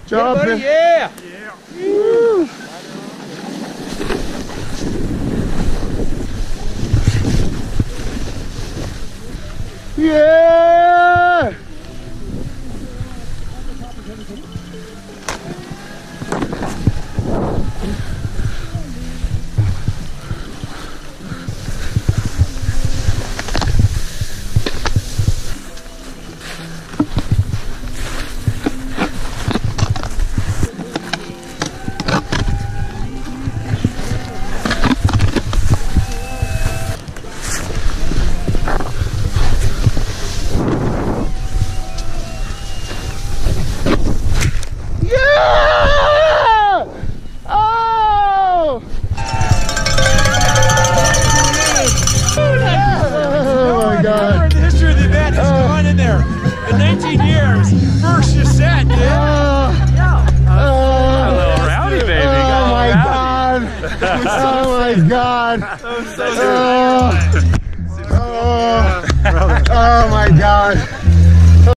Jumping. Yeah. Woo. Yeah. In there in 19 years, first you said, dude. A little rowdy, baby. Oh my god! Oh my god! Oh my god!